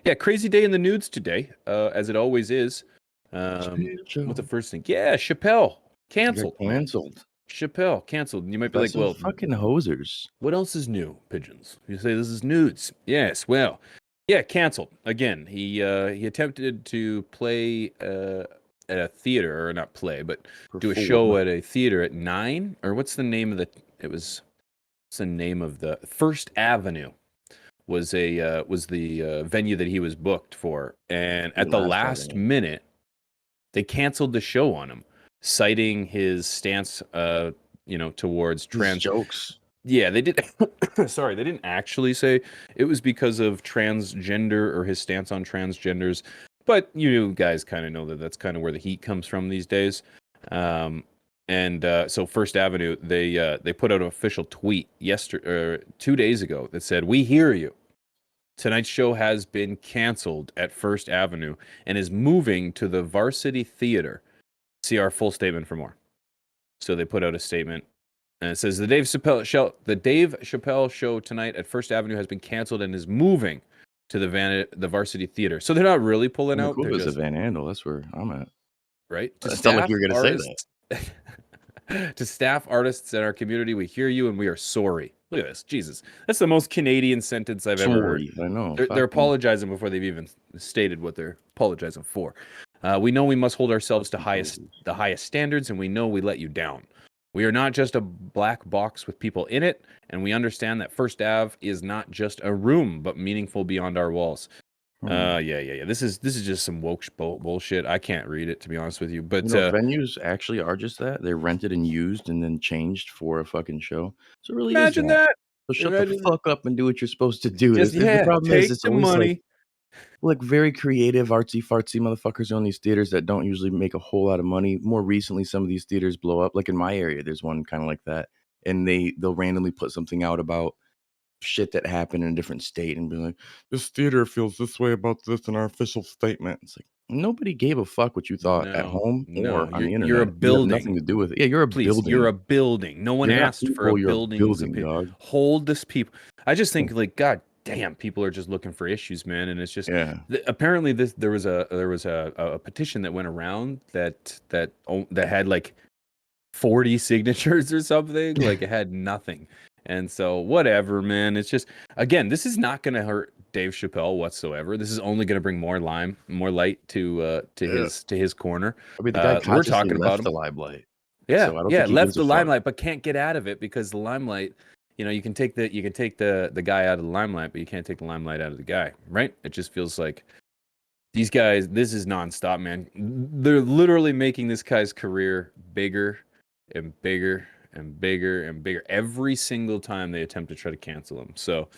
Yeah, crazy day in the nudes today, as it always is. What's the Chappelle. first thing? Yeah, Chappelle He got canceled, man. canceled Chappelle canceled. You might be by like, some well, fucking hosers. what else is new, pigeons? You say this is nudes. Yes, well, yeah, canceled again. He attempted to play at a theater, or not play, but do a show Perform. at a theater at 9, or what's the name of the? It was what's the name of the First Avenue was the venue that he was booked for, and at the Last last Avenue. minute they canceled the show on him, citing his stance, towards His trans. jokes. Yeah, they did. Sorry, they didn't actually say it was because of transgender or his stance on transgenders, but you guys kind of know that that's kind of where the heat comes from these days. Um, and so First Avenue, they put out an official tweet yesterday or 2 days ago that said, "We hear you. Tonight's show has been canceled at First Avenue and is moving to the Varsity Theater. See our full statement for more." So they put out a statement, and it says the Dave Chappelle show tonight at First Avenue has been canceled and is moving to the Varsity Theater. So they're not really pulling I'm out. cool They're as a just Van Andel. That's where I'm at. right to It sounded like you staff were gonna say that. artists. To staff artists in our community, we hear you and we are sorry. Look at this, Jesus! That's the most Canadian sentence I've ever heard. Sorry, I know. They're Fucking apologizing before they've even stated what they're apologizing for. We know we must hold ourselves to hosers. the highest standards, and we know we let you down. We are not just a black box with people in it, and we understand that First Ave is not just a room, but meaningful beyond our walls. Yeah. This is just some woke bullshit. I can't read it, to be honest with you. But Venues actually are just that. They're rented and used and then changed for a fucking show. So it really is imagine that. that. So shut the Imagine fuck up and do what you're supposed to do. just The yeah, problem is take it's the always money. like very creative, artsy fartsy motherfuckers own these theaters that don't usually make a whole lot of money. More recently, some of these theaters blow up. Like in my area, there's one kind of like that, and they'll randomly put something out about shit that happened in a different state and be like, this theater feels this way about this in our official statement. It's like nobody gave a fuck what you thought at No, home or no, on the you're a internet. You have nothing building. to do with it. Yeah, you're a Please, you're building. a building. No one You're not asked for a people. You're a building's building, opinion. dog. Hold this people. I just think like God damn, people are just looking for issues, man. And it's just Yeah. apparently there was a petition that went around that had like 40 signatures or something. Like it had nothing. And so whatever, man. It's just again, this is not going to hurt Dave Chappelle whatsoever. This is only going to bring more light to Yeah. his corner. I mean, the guy We're consciously talking about left him. the limelight. Yeah, So I don't yeah, think he left gives a the fuck. limelight, but can't get out of it because the limelight, you can take the guy out of the limelight, but you can't take the limelight out of the guy, right? It just feels like these guys, this is nonstop, man. They're literally making this guy's career bigger and bigger and bigger and bigger every single time they attempt to try to cancel him. So,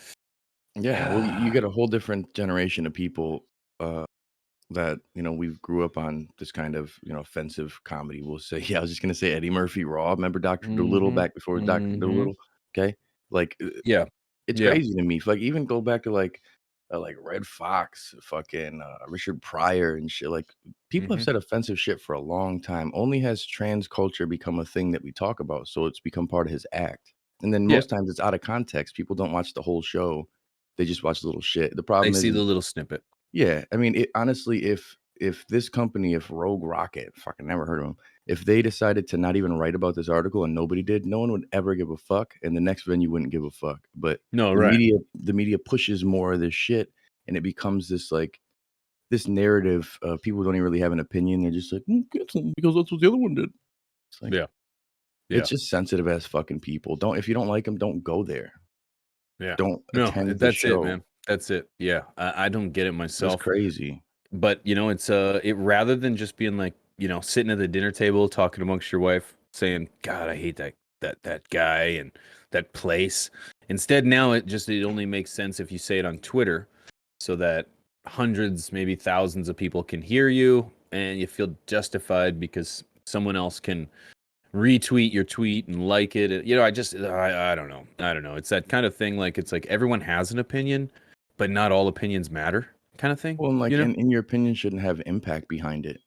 Yeah, well, you get a whole different generation of people that we grew up on this kind of offensive comedy. We'll say, yeah, I was just gonna say Eddie Murphy Raw. Remember Doctor Dolittle hmm back before Doctor hmm Dolittle? Okay, like yeah, it's yeah, crazy to me. Like even go back to like Red Fox, fucking Richard Pryor and shit. Like people have hmm said offensive shit for a long time. Only has trans culture become a thing that we talk about, so it's become part of his act. And then yeah. most times it's out of context. People don't watch the whole show; they just watch little shit. The They problem see is the little snippet. yeah, I mean, honestly, if this company, if Rogue Rocket, fucking never heard of them, if they decided to not even write about this article and nobody did, no one would ever give a fuck, and the next venue wouldn't give a fuck. But No, the right. media, the media pushes more of this shit, and it becomes this like this narrative. People don't even really have an opinion. They're just like, cancel 'em because that's what the other one did. It's like Yeah, yeah, it's just sensitive as fucking people. Don't if you don't like them, don't go there. yeah. Don't No, attend the that's it, show. man. That's it. Yeah, I don't get it It's myself. crazy. But it's it rather than just being like sitting at the dinner table talking amongst your wife saying God I hate that guy and that place. Instead now it only makes sense if you say it on Twitter so that hundreds, maybe thousands of people can hear you and you feel justified because someone else can retweet your tweet and like it. I don't know, it's that kind of thing. Like it's like everyone has an opinion but not all opinions matter kind of thing. Well, and like, in your opinion shouldn't have impact behind it.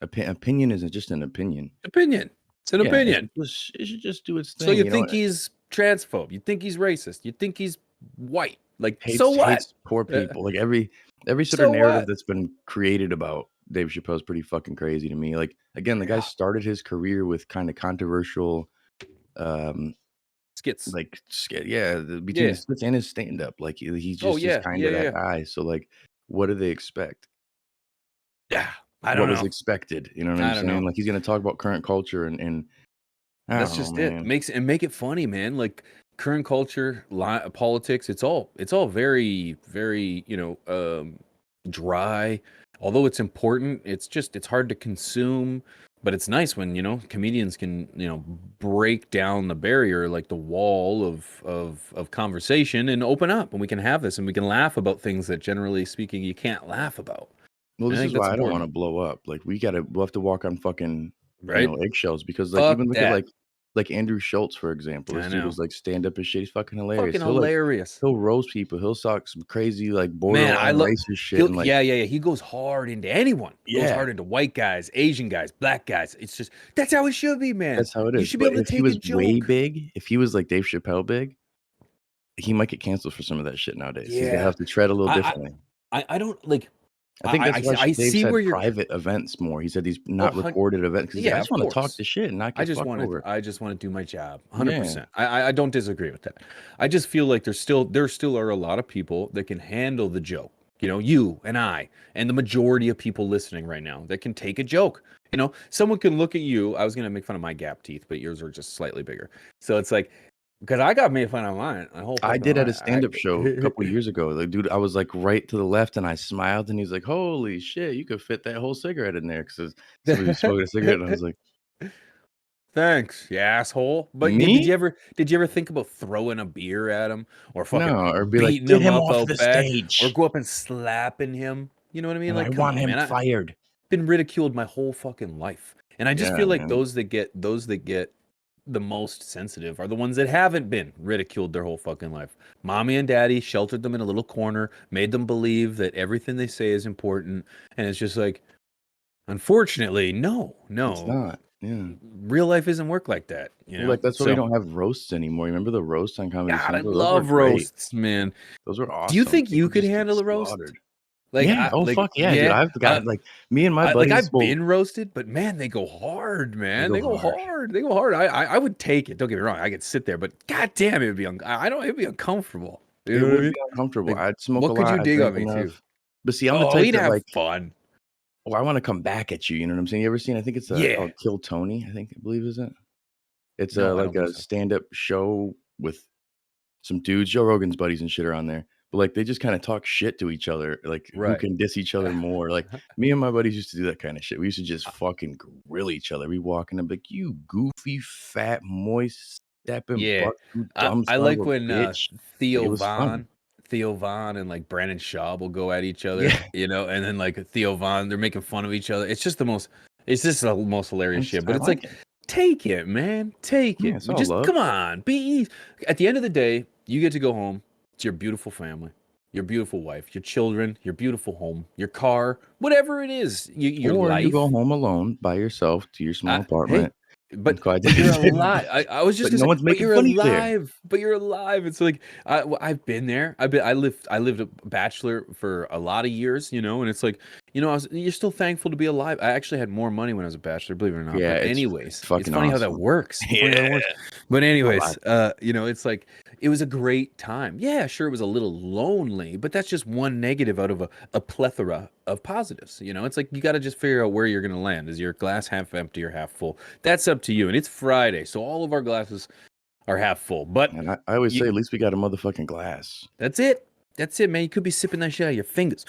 Opinion isn't just an opinion. Opinion. It's an Yeah, opinion. it should just do its So thing, you think he's transphobe? You think he's racist? You think he's white? Like, so what? Hates poor people. Like every sort of So narrative what? that's been created about Dave Chappelle's pretty fucking crazy to me. Like again, the guy Yeah. started his career with kind of controversial, um, Skits. like yeah, between Yeah. his skits and his stand up. Like he's Oh, just yeah. kind Yeah, of yeah, that yeah. guy. So like, what do they expect? Yeah. I What don't was know. expected? You know what I'm I don't saying? know. Like he's gonna talk about current culture and I That's don't know, just it. man. Make it funny, man. Like current culture, politics, it's all very, very, dry. Although it's important, it's hard to consume. But it's nice when, comedians can, break down the barrier, like the wall of conversation and open up and we can have this and we can laugh about things that generally speaking you can't laugh about. Well, And I this think is that's why I don't want important, to blow up. Like we'll have to walk on fucking, right? eggshells because like Fuck even look at that. like Andrew Schultz, for example. I This dude know. is like stand up as shit. He's fucking hilarious. Fucking hilarious. He'll roast people. He'll talk some crazy like Man, I borderline love racist shit he'll and like yeah, yeah, yeah. He goes hard into anyone. Goes yeah, hard into white guys, Asian guys, black guys. It's just that's how it should be, man. that's how it You is. should be But able to if he take a was way joke. big, if he was like Dave Chappelle big, he might get canceled for some of that shit nowadays. He's gonna Yeah. have to tread a little I differently. I don't like I think that's why I Dave see said where you're private events more. He said these oh not hun, recorded events because he's like, I yeah, just of want to talk course. the shit and not get fucked over. I just want to do my job. Yeah. 100%. I don't disagree with that. I just feel like there still are a lot of people that can handle the joke. You and I and the majority of people listening right now that can take a joke. Someone can look at you. I was gonna make fun of my gap teeth, but yours are just slightly bigger. So it's like because I got made fun of mine my whole I fucking did at a life. stand-up show a couple years ago. The dude, I was like right to the left, and I smiled, and he's like, "Holy shit, you could fit that whole cigarette in there." Because somebody was smoking a cigarette, and I was like, Thanks, you asshole. But "Me? did you ever think about throwing a beer at him or fucking No." Or be like, beating "Get him him up off out the back or stage, go up and slapping him? You know what I mean? and I Like, come want on, him man. I've fired." been ridiculed my whole fucking life. And I just Yeah, feel like man. those that get the most sensitive are the ones that haven't been ridiculed their whole fucking life. Mommy and daddy sheltered them in a little corner, made them believe that everything they say is important, and it's just like, unfortunately, no, It's no. not. Yeah. Real life isn't work like that, Well, like that's why we So, don't have roasts anymore. Remember the roasts on Comedy God, I Central? Those were love great. roasts, man. Those were Do you awesome. think you People could just get handle a roast? slaughtered. Like, Yeah. Oh fuck yeah, dude. yeah, I've got like me and my like buddies I've will been roasted, but man, they go hard, they man. go They go hard. hard. They go hard. I would take it. Don't get me wrong. I could sit there, but god damn, it would be I don't. It'd be uncomfortable. You It know what I would mean? be uncomfortable. Like, I'd smoke a what could you lot, I'd dig drink on me too? enough. But see, I'm the Oh, type we'd that have like, fun. oh, I wanna come back at you know what I'm saying? You ever seen I think it's, Yeah. called Kill Tony, I believe, is it? It's, No, I like don't think a so. stand-up show with some dudes, Joe Rogan's buddies and shit are on there, but, like, they just kinda talk shit to each other, like, who Right. can diss each other more, like, me and my buddies used to do that kinda shit. We used to just fucking grill each other. We walk in and be like, "You goofy, fat, moist, stepping Yeah. butt, you dumb I son of like a when bitch." Like, it Theo was fun. Von, Theo Von and like Brandon Schaub will go at each other, Yeah. and then like Theo Von, they're making fun of each other. It's just the most hilarious shit. But I it's like like, it. take it, man. Take Yeah, it. it's all Just love. come on. At the end of the day, you get to go home to your beautiful family, your beautiful wife, your children, your beautiful home, your car, whatever it is, your Or you go life. home alone by yourself to your small Hey, apartment but and quiet you're down. alive. I was just But gonna no say, one's but making you're fun of you there. alive. But you're alive. It's like I've been there. I lived a bachelor for a lot of years, and it's like, you're still thankful to be alive. I actually had more money when I was a bachelor, believe it or not. Yeah, But it's anyways, it's fucking funny how that awesome. works. It's funny how that Yeah, works. But anyways, alive. it's like it was a great time. Yeah, sure, it was a little lonely, but that's just one negative out of a plethora of positives. It's like you got to just figure out where you're gonna land. Is your glass half empty or half full? That's up to you. And it's Friday, so all of our glasses are half full. But And I always say, you, at least we got a motherfucking glass. that's it. That's it, man. You could be sipping that shit out of your fingers.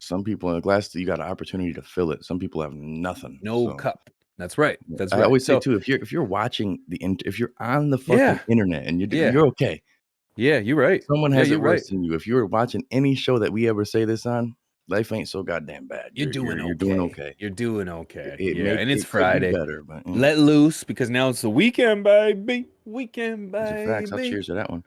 Some people in a glass, you got an opportunity to fill it. Some people have nothing. No So cup. That's right. That's I right. always say So too, if you're watching if you're on the fucking yeah, internet and yeah, you're okay. yeah. You're right. Someone Yeah, has you're it right. worse than you. If you're watching any show that we ever say this on, life ain't so goddamn bad. You're doing You're doing okay. okay. You're doing okay. Yeah, and it's It could be Friday. better, but Let loose because now it's the weekend, baby. Weekend, these are facts. I'll baby. cheers to that one.